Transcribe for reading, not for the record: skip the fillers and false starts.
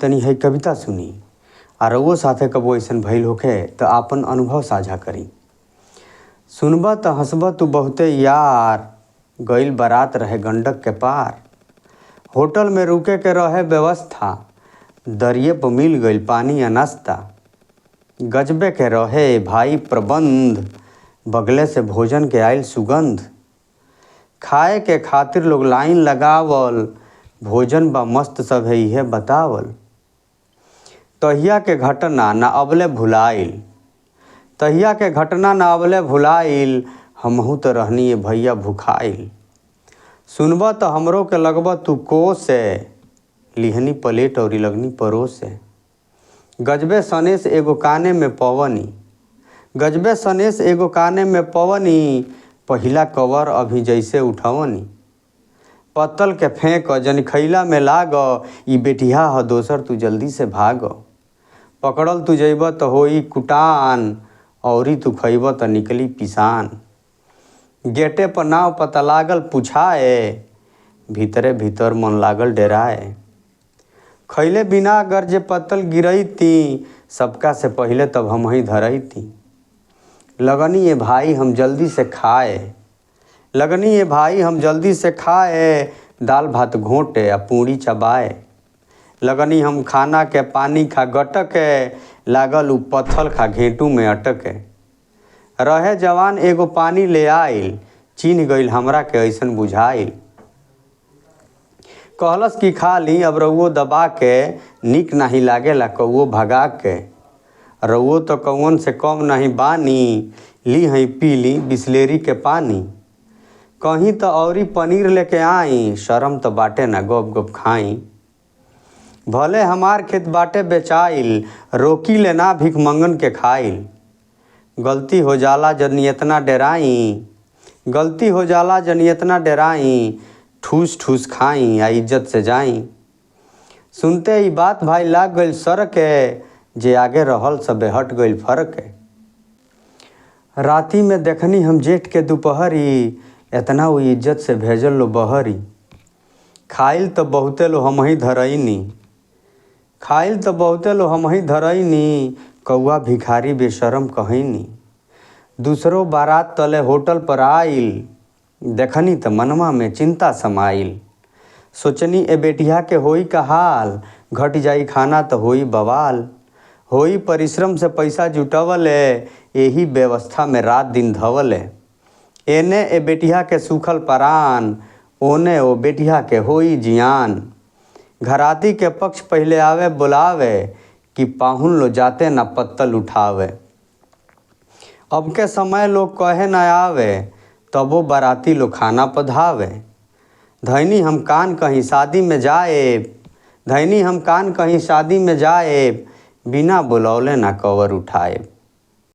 तनी है कविता सुनी और वो साथे कबो ऐसन भइल होखे तो आपन अनुभव साझा करी। सुनबा तो हंसबा तू बहुते यार, गइल बारात रहे गंडक के पार। होटल में रुके के रहे व्यवस्था, दरिये पर मिल गइल पानी या नाश्ता। गजबे के रहे भाई प्रबंध, बगले से भोजन के आयल सुगंध। खाए के खातिर लोग लाइन लगावल, भोजन बा मस्त सब है इहे बतावल। तहिया के घटना ना अबले भुलाइल, तहिया के घटना ना अबले भुलाइल। हमहू तो रहनी है भैया भुखाइल। सुनबा तो हमरो के लगबा तू को से, लिहनी प्लेट और लगनी परोसे। गजबे सनेस एगो काने में पवनी, गजबे सनेस एगो काने में पवनी। पहिला कवर अभी जैसे उठवनी। पत्तल के फेंक जन खैला में लाग, ई बेटिया ह दोसर तू जल्दी से भाग। पकड़ल तू जइब तो होई कुटान, औरी तू खइब तो निकली पिसान। गेटे पर नाव पता लागल पुछाए, भीतरे भीतर मन लागल डेराए। खैले बिना अगर जे पत्तल गिरैती, सबका से पहले तब हम ही धरैती। लगनी ये भाई हम जल्दी से खाए, लगनी ये भाई हम जल्दी से खाए। दाल भात घोंटे या पूड़ी चबाए। लगनी हम खाना के पानी खा गटके, लागल उ पत्थल खा घेंटू में अटके। रहे जवान एगो पानी ले आइल, चिन्ह गइल हमरा के ऐसन बुझाइल। कहलस कि खा ली अब रउओ दबा के, निक नहीं लागेला कौओ भगा के। रउओ तो कौन से कम नहीं बानी, ली हई पी ली बिस्लेरी के पानी। कहीं तो औरी पनीर लेके आई, शर्म तो बाटे ना गप गप खाई। भले हमार खेत बाटे बेचाइल, रोकी ले ना भीख मंगन के खाइल। गलती हो जाला जनी इतना डेराई, गलती हो जाला जनी इतना डेराई। ठूस ठूस खाई या इज्जत से जाई। सुनते ही बात भाई लाग गइल सर के, जे आगे रहल सबे हट गइल फर्क। राती में देखनी हम जेठ के दोपहरी, इतना वो इज्जत से भेजल लो बहरी। खाइल तो बहुते लो हम ही धरैनी, खाइल तो बहुते लो हम ही धरैनी। कौआ भिखारी बेशरम कहैनी। दूसरो बारात तले होटल पर आइल, देखनी तो मनवा में चिंता समाइल। सोचनी ए बेटिया के होई का हाल, घट जाई खाना तो होई बवाल। होई परिश्रम से पैसा जुटवले, यही व्यवस्था में रात दिन धवले। एने ए बेटिया के सूखल परान, ओने ओ बेटिया के होई जियान। घराती के पक्ष पहले आवे बुलावे, कि पाहुन लो जाते ना पत्तल उठावे। अब के समय लोग कहे न आवे, तबो बाराती लो खाना पधावे। धैनी हम कान कहीं शादी में जाए, धैनी हम कान कहीं शादी में जाए। बिना बुलौले ना कवर उठाए।